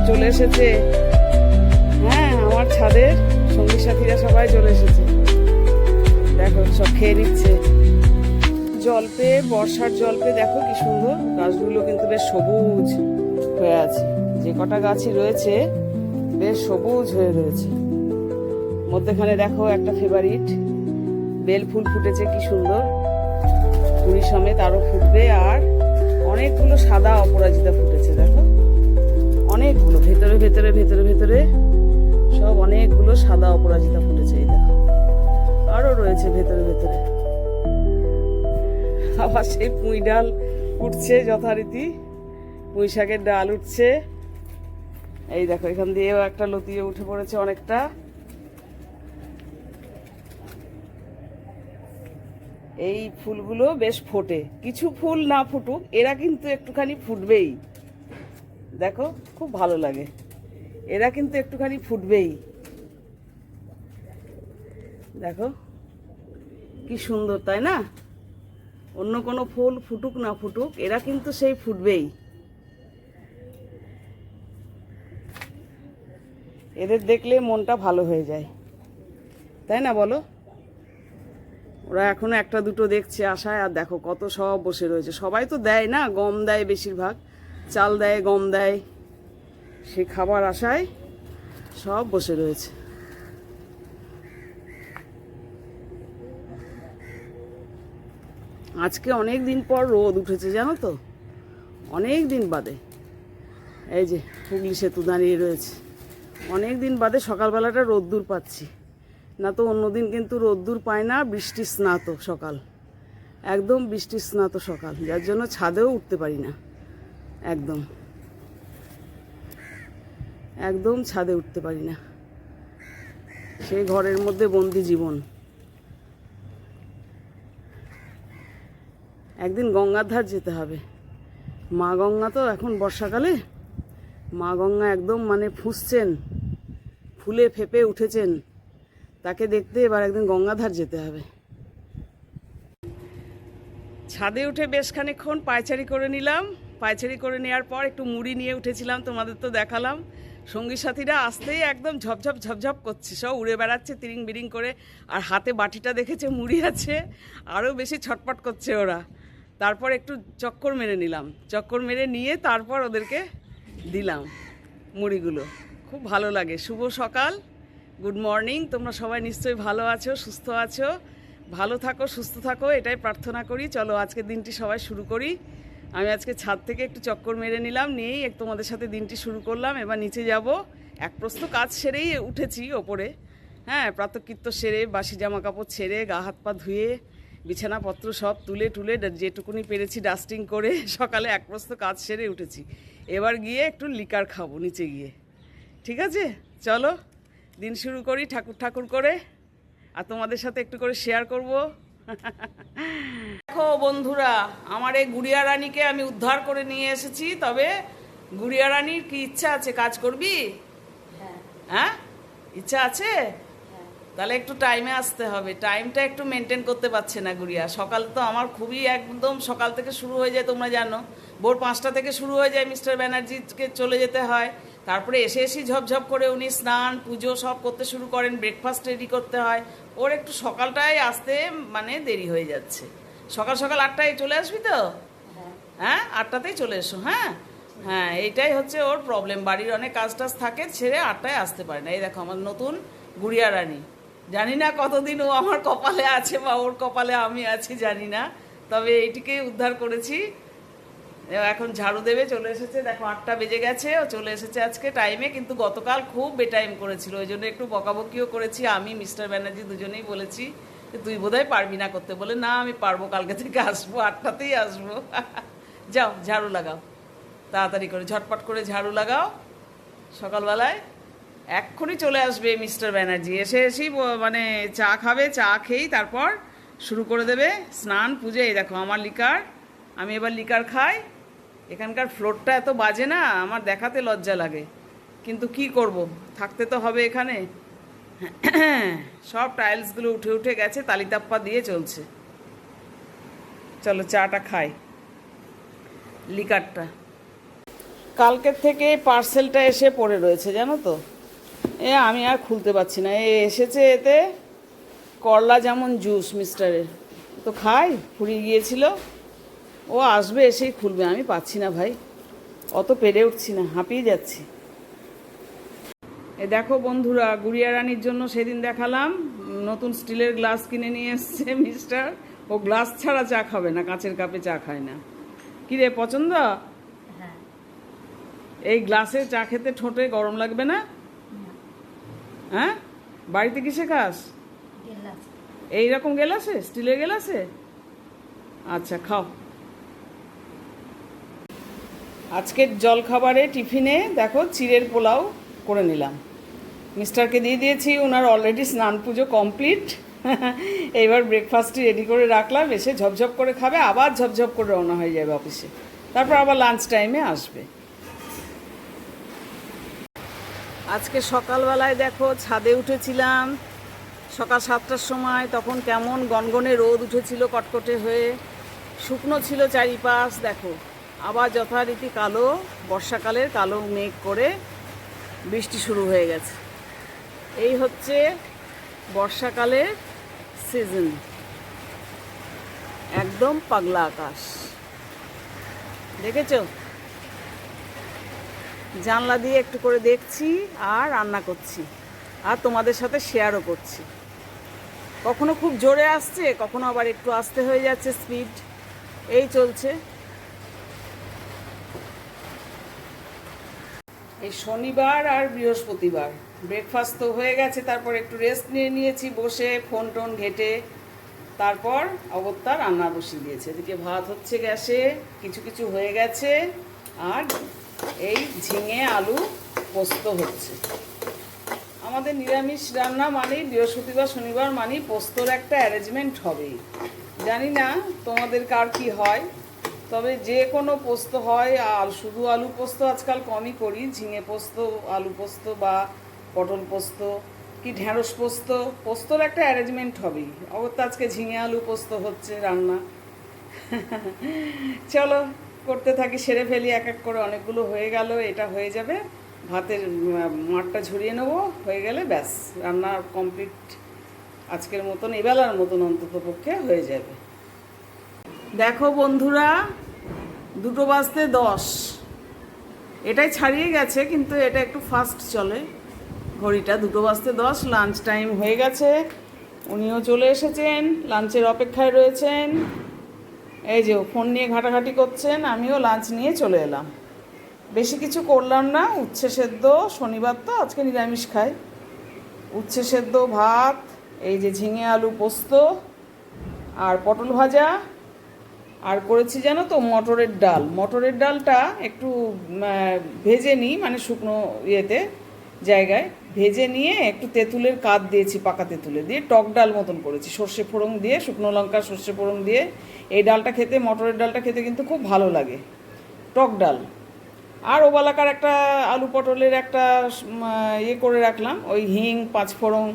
চলে এসেছে। হ্যাঁ, আমার ছাদের সঙ্গী সাথীরা সবাই চলে এসেছে। দেখো সব খেয়ে নিচ্ছে জল পেয়ে, বর্ষার জল পেয়ে। দেখো কি সুন্দর, গাছগুলো কিন্তু বেশ সবুজ হয়ে আছে। যে কটা গাছই রয়েছে বেশ সবুজ হয়ে রয়েছে। মধ্যেখানে দেখো একটা ফেভারিট বেল ফুল ফুটেছে, কি সুন্দর, কুড়ি সমেত আরো ফুটবে। আর অনেকগুলো সাদা অপরাজিতা ফুটেছে, দেখো অনেকগুলো, ভেতরে ভেতরে ভেতরে ভেতরে সব অনেকগুলো সাদা অপরাজিতা ফুটেছে। এই দেখো আরো রয়েছে ভেতরে ভেতরে। আবার সেই পুঁই ডাল উঠছে যথারীতি, পুঁই শাকের ডাল উঠছে। এই দেখো এখান দিয়েও একটা লতিয়ে উঠে পড়েছে অনেকটা। এই ফুলগুলো বেশ ফোটে, কিছু ফুল না ফুটুক, এরা কিন্তু একটুখানি ফুটবেই। দেখো খুব ভালো লাগে, এরা কিন্তু একটুখানি ফুটবেই। দেখো কি সুন্দর, তাই না? অন্য কোনো ফুল ফুটুক না ফুটুক, এরা কিন্তু সেই ফুটবেই। এদের দেখলে মনটা ভালো হয়ে যায়, তাই না বলো? ওরা এখনো একটা দুটো দেখছে আশায়, আর দেখো কত সব বসে রয়েছে। সবাই তো দেয় না, গম দেয় বেশিরভাগ, চাল দেয়, গম দেয়, সে খাবার আশায় সব বসে রয়েছে। আজকে অনেক দিন পর রোদ উঠেছে, জানো তো, অনেক দিন বাদে। এই যে হুগলি সেতু দাঁড়িয়ে রয়েছে, অনেক দিন বাদে সকালবেলাটা রোদ্দুর পাচ্ছি। না তো অন্যদিন কিন্তু রোদ্দুর পায় না, বৃষ্টি স্নাত সকাল, একদম বৃষ্টি স্নাত সকাল, যার জন্য ছাদেও উঠতে পারি না। একদম একদম ছাদে উঠতে পারি না, সেই ঘরের মধ্যে বন্দি জীবন। একদিন গঙ্গার ধার যেতে হবে। মা গঙ্গা তো এখন বর্ষাকালে, মা গঙ্গা একদম মানে ফুঁসছেন, ফুলে ফেপে উঠেছেন, তাকে দেখতে এবার একদিন গঙ্গাধার যেতে হবে। ছাদে উঠে বেশ খানিকক্ষণ পায়চারি করে নিলাম। পায়চারি করে নেওয়ার পর একটু মুড়ি নিয়ে উঠেছিলাম, তোমাদের তো দেখালাম। সঙ্গী সাথীরা আসতেই একদম ঝপঝপ ঝপঝপ করছে, সব উড়ে বেড়াচ্ছে তিরিং বিরিং করে। আর হাতে বাটিটা দেখেছে মুড়ি আছে, আরও বেশি ছটপট করছে ওরা। তারপর একটু চক্কর মেরে নিলাম, চক্কর মেরে নিয়ে তারপর ওদেরকে দিলাম মুড়িগুলো। খুব ভালো লাগে। শুভ সকাল, গুড মর্নিং। তোমরা সবাই নিশ্চয়ই ভালো আছো, সুস্থ আছো। ভালো থাকো, সুস্থ থাকো, এটাই প্রার্থনা করি। চলো আজকের দিনটি সবাই শুরু করি। আমি আজকে ছাদ থেকে একটু চক্কর মেরে নিলাম, নিয়েই তোমাদের সাথে দিনটি শুরু করলাম। এবার নিচে যাব, এক প্রস্ত কাজ সেরেই উঠেছি ওপরে। হ্যাঁ, প্রাতঃকৃত্য সেরে, বাসি জামা কাপড় ছেড়ে, গা হাত পা ধুয়ে, বিছানাপত্র সব তুলে টুলে যেটুকুনি পেরেছি ডাস্টিং করে সকালে এক প্রস্ত কাজ সেরে উঠেছি। এবার গিয়ে একটু লিকার খাবো নিচে গিয়ে। ঠিক আছে, চলো দিন শুরু করি ঠাকুর ঠাকুর করে, আর তোমাদের সাথে একটু করে শেয়ার করব। দেখো বন্ধুরা, আমার এই গুড়িয়া রানীকে আমি উদ্ধার করে নিয়ে এসেছি। তবে গুড়িয়া রানীর কি ইচ্ছা আছে, কাজ করবি? হ্যাঁ, ইচ্ছা আছে? তাহলে একটু টাইমে আসতে হবে। টাইমটা একটু মেনটেন করতে পারছে না গুড়িয়া। সকাল তো আমার খুবই একদম সকাল থেকে শুরু হয়ে যায়, তোমরা জানো। ভোর 5টা থেকে শুরু হয়ে যায়, মিস্টার ব্যানার্জিকে চলে যেতে হয়। তারপরে এসে ঝপঝপ করে উনি স্নান পুজো সব করতে শুরু করেন, ব্রেকফাস্ট রেডি করতে হয়। ওর একটু সকালটায় আসতে মানে দেরি হয়ে যাচ্ছে। সকাল সকাল 8টায় চলে আসবি তো? হ্যাঁ, 8টাতেই চলে এসো। হ্যাঁ হ্যাঁ, এইটাই হচ্ছে ওর প্রবলেম। বাড়ির অনেক কাজ টাজ থাকে, ছেড়ে 8টায় আসতে পারে না। এই দেখো আমার নতুন গুড়িয়া রানী, জানি না কতদিন ও আমার কপালে আছে বা ওর কপালে আমি আছি জানি না, তবে এইটিকে উদ্ধার করেছি। এখন ঝাড়ু দেবে, চলে এসেছে, দেখো 8টা বেজে গেছে, ও চলে এসেছে আজকে টাইমে, কিন্তু গতকাল খুব বেটাইম করেছিল, ওই জন্য একটু বকাবকিও করেছি। আমি মিস্টার ব্যানার্জি দুজনেই বলেছি যে তুই বোধহয় পারবি না করতে, বলে না আমি পারবো, কালকে থেকে আসবো, 8টাতেই আসবো। যাও ঝাড়ু লাগাও, তাড়াতাড়ি করে ঝটপট করে ঝাড়ু লাগাও, সকালবেলায় এক্ষুনি চলে আসবে মিস্টার ব্যানার্জি, এসেই মানে চা খাবে, চা খেয়েই তারপর শুরু করে দেবে স্নান পুজো। এই দেখো আমার লিকার, আমি এবার লিকার খাই। এখানকার ফ্লোরটা এত বাজে না, আমার দেখাতে লজ্জা লাগে, কিন্তু কি করব, থাকতে তো হবে এখানে। সব টাইলসগুলো উঠে উঠে গেছে, তালিতাপ্পা দিয়ে চলছে। চলো চাটা খাই, লিকারটা। কালকের থেকে পার্সেলটা এসে পড়ে রয়েছে জানো তো, আমি আর খুলতে পারছি না। এসেছে এতে করলা যেমন জুস মিস্টারের, তো খাই, ফুরিয়ে গিয়েছিল, ও আসবে এসেই খুলবে, আমি পাচ্ছি না ভাই, অত পেরে উঠছি না, হাঁপিয়ে যাচ্ছি। দেখো বন্ধুরা, গুড়িয়া রানীর জন্য সেদিন দেখালাম নতুন স্টিলের গ্লাস কিনে নিয়ে এসছে মিস্টার, ও গ্লাস ছাড়া চা খাবে না, কাঁচের কাপে চা খায় না। কি রে, পছন্দ? এই গ্লাসে চা খেতে ঠোঁটে গরম লাগবে না? হ্যাঁ, বাড়িতে কিসে খাস? এইরকম গেলাসে, স্টিলের গেলাসে? আচ্ছা খাও। আজকের জলখাবারে টিফিনে দেখো চিড়ের পোলাও করে নিলাম, মিস্টারকে দিয়ে দিয়েছি, ওনার অলরেডি স্নান পুজো কমপ্লিট। এইবার ব্রেকফাস্টটি রেডি করে রাখলাম, এসে ঝপঝপ করে খাবে, আবার ঝপঝপ করে রওনা হয়ে যাবে অফিসে, তারপর আবার লাঞ্চ টাইমে আসবে। আজকে সকালবেলায় দেখো ছাদে উঠেছিলাম সকাল 7টার সময়, তখন কেমন গনগনে রোদ উঠেছিল কটকটে হয়ে, শুকনো ছিল চারিপাশ, দেখো আবার যথারীতি কালো, বর্ষাকালের কালো মেঘ করে বৃষ্টি শুরু হয়ে গেছে। এই হচ্ছে বর্ষাকালের সিজন, একদম পাগলা আকাশ, দেখেছ? জানলা দিয়ে একটু করে দেখছি আর রান্না করছি, আর তোমাদের সাথে শেয়ারও করছি। কখনো খুব জোরে আসছে, কখনো আবার একটু আস্তে হয়ে যাচ্ছে স্পিড, এই চলছে। এই শনিবার আর বৃহস্পতিবার ব্রেকফাস্ট তো হয়ে গেছে, তারপর একটু রেস্ট নিয়ে নিয়েছি বসে, ফোন টোন ঘেটে, তারপর অগত্যা রান্না বসিয়ে দিয়েছে। এদিকে ভাত হচ্ছে গ্যাসে, কিছু কিছু হয়ে গেছে, আর এই ঝিঙে আলু পোস্ত হচ্ছে। আমাদের নিরামিষ রান্না মানেই বৃহস্পতিবার শনিবার মানেই পোস্তর একটা অ্যারেঞ্জমেন্ট হবেই। জানি না তোমাদের কার কি হয়, তবে যে কোনো পোস্ত হয়, আর শুধু আলু পোস্ত আজকাল কমই করি, ঝিঙে পোস্ত, আলু পোস্ত বা পটল পোস্ত কি ঢেঁড়স পোস্ত, পোস্তর একটা অ্যারেঞ্জমেন্ট হবেই। অগত্যা আজকে ঝিঙে আলু পোস্ত হচ্ছে রান্না। চলো করতে থাকি, সেরে ফেলি এক এক করে, অনেকগুলো হয়ে গেল, এটা হয়ে যাবে, ভাতের মাঠটা ঝরিয়ে নেবো, হয়ে গেলে ব্যাস রান্না কমপ্লিট আজকের মতন, এবেলার মতন অন্তত পক্ষে হয়ে যাবে। দেখো বন্ধুরা, 2:10, এটাই ছাড়িয়ে গেছে, কিন্তু এটা একটু ফাস্ট চলে ঘড়িটা। 2:10 লাঞ্চ টাইম হয়ে গেছে, উনিও চলে এসেছেন, লাঞ্চের অপেক্ষায় রয়েছেন। এই যে ফোন নিয়ে ঘাটাঘাটি করছেন, আমিও লাঞ্চ নিয়ে চলে এলাম। বেশি কিছু করলাম না, উচ্ছে সেদ্ধ, শনিবার তো আজকে নিরামিষ খাই, উচ্ছে সেদ্ধ, ভাত, এই যে ঝিঙে আলু পোস্ত আর পটল ভাজা, আর করেছি জানো তো মটরের ডাল। মটরের ডালটা একটু ভেজে নিই, মানে শুকনো ইয়েতে জায়গায় ভেজে নিয়ে একটু তেঁতুলের কাঠ দিয়েছি, পাকা তেঁতুলে দিয়ে টক ডাল মতন করেছি, সর্ষে ফোড়ন দিয়ে, শুকনো লঙ্কা সর্ষে ফোড়ন দিয়ে। এই ডালটা খেতে, মটরের ডালটা খেতে কিন্তু খুব ভালো লাগে, টক ডাল। আর ওবালাকার একটা আলু পটলের একটা ইয়ে করে রাখলাম, ওই হিং 5 ফোড়ন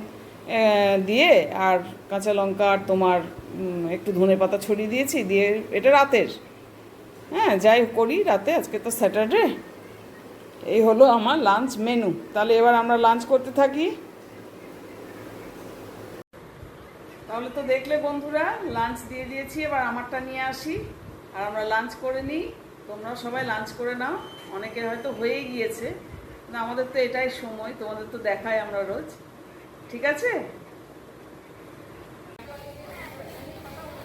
দিয়ে, আর কাঁচা লঙ্কা, আর তোমার একটু ধনে পাতা ছড়িয়ে দিয়েছি, দিয়ে এটা রাতের, হ্যাঁ যাই করি রাতে, আজকে তো স্যাটারডে। এই হলো আমার লাঞ্চ মেনু। তাহলে এবার আমরা লাঞ্চ করতে থাকি। তাহলে তো দেখলে বন্ধুরা, লাঞ্চ দিয়ে দিয়েছি, এবার আমারটা নিয়ে আসি আর আমরা লাঞ্চ করে নিই। তোমরা সবাই লাঞ্চ করে নাও, অনেকের হয়তো হয়েই গিয়েছে, না আমাদের তো এটাই সময়, তোমাদের তো দেখাই আমরা রোজ, ঠিক আছে?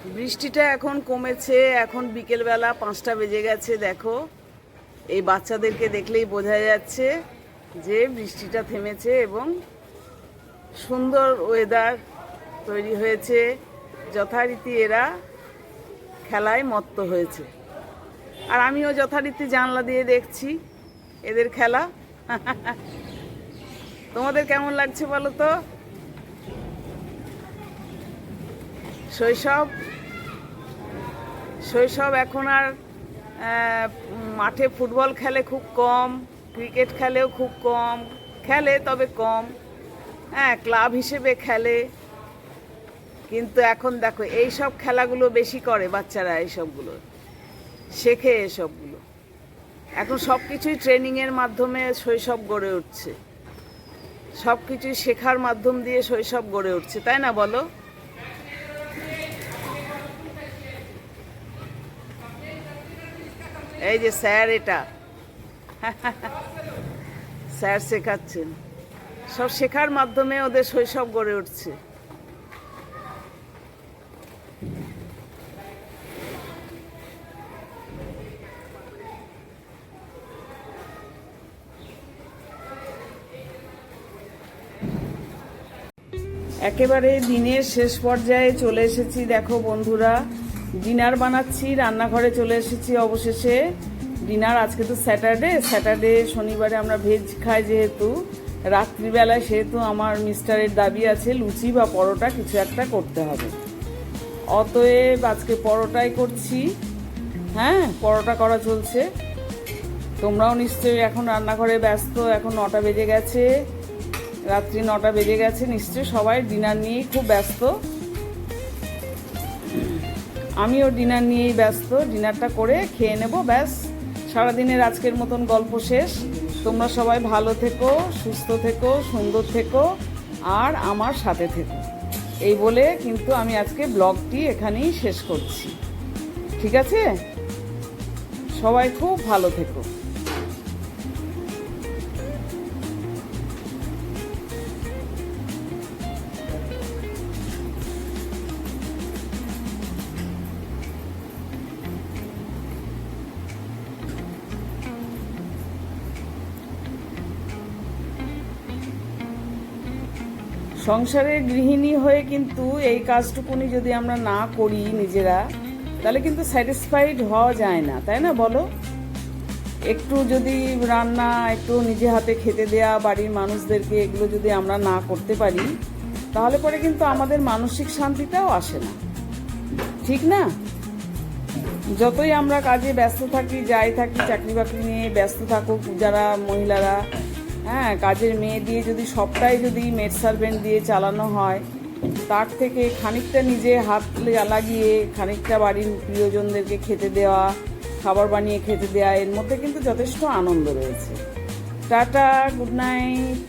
বৃষ্টিটা এখন কমেছে, এখন বিকেলবেলা 5টা বেজে গেছে। দেখো এই বাচ্চাদেরকে দেখলেই বোঝা যাচ্ছে যে বৃষ্টিটা থেমেছে এবং সুন্দর ওয়েদার তৈরি হয়েছে। যথারীতি এরা খেলায় মত্ত হয়েছে, আর আমিও যথারীতি জানলা দিয়ে দেখছি এদের খেলা। তোমাদের কেমন লাগছে বলো তো? শৈশব এখন আর মাঠে ফুটবল খেলে খুব কম, ক্রিকেট খেলেও খুব কম, খেলে তবে কম, হ্যাঁ ক্লাব হিসেবে খেলে। কিন্তু এখন দেখো এই সব খেলাগুলো বেশি করে বাচ্চারা, এইসবগুলো শেখে, এসবগুলো এখন সব কিছুই ট্রেনিংয়ের মাধ্যমে শৈশব গড়ে উঠছে, সব কিছুই শেখার মাধ্যম দিয়ে শৈশব গড়ে উঠছে, তাই না বলো? এই যে স্যার, এটা স্যার শেখাচ্ছেন, সব শেখার মাধ্যমে ওদের শৈশব গড়ে উঠছে। একেবারে দিনের শেষ পর্যায়ে চলে এসেছি। দেখো বন্ধুরা, ডিনার বানাচ্ছি, রান্নাঘরে চলে এসেছি অবশেষে। ডিনার আজকে তো স্যাটারডে শনিবারে আমরা ভেজ খাই, যেহেতু রাত্রিবেলায়, সেহেতু আমার মিস্টারের দাবি আছে লুচি বা পরোটা কিছু একটা করতে হবে। অতএব আজকে পরোটাই করছি। হ্যাঁ, পরোটা করা চলছে। তোমরাও নিশ্চয়ই এখন রান্নাঘরে ব্যস্ত, এখন 9টা বেজে গেছে, রাত্রি 9টা বেজে গেছে, নিশ্চয়ই সবাই ডিনার নিয়েই খুব ব্যস্ত। আমিও ডিনার নিয়েই ব্যস্ত, ডিনারটা করে খেয়ে নেব, ব্যাস সারাদিনের আজকের মতন গল্প শেষ। তোমরা সবাই ভালো থেকো, সুস্থ থেকো, সুন্দর থেকো, আর আমার সাথে থেকো, এই বলে কিন্তু আমি আজকে ব্লগটি এখানেই শেষ করছি। ঠিক আছে? সবাই খুব ভালো থেকো। সংসারের গৃহিণী হয়ে কিন্তু এই কাজটুকুনি যদি আমরা না করি নিজেরা, তাহলে কিন্তু স্যাটিসফাইড হওয়া যায় না, তাই না বলো? একটু যদি রান্না একটু নিজে হাতে খেতে দেয়া বাড়ির মানুষদেরকে, এগুলো যদি আমরা না করতে পারি, তাহলে পরে কিন্তু আমাদের মানসিক শান্তিটাও আসে না, ঠিক না? যতই আমরা কাজে ব্যস্ত থাকি, যাই থাকি, চাকরি বাকরি নিয়ে ব্যস্ত থাকুক যারা মহিলারা, হ্যাঁ কাজের মেয়ে দিয়ে যদি সবটাই যদি মেড সার্ভেন্ট দিয়ে চালানো হয়, তার থেকে খানিকটা নিজে হাত লাগিয়ে খানিকটা বাড়ির প্রিয়জনদেরকে খেতে দেওয়া, খাবার বানিয়ে খেতে দেওয়া, এর মধ্যে কিন্তু যথেষ্ট আনন্দ রয়েছে। Tata, good night.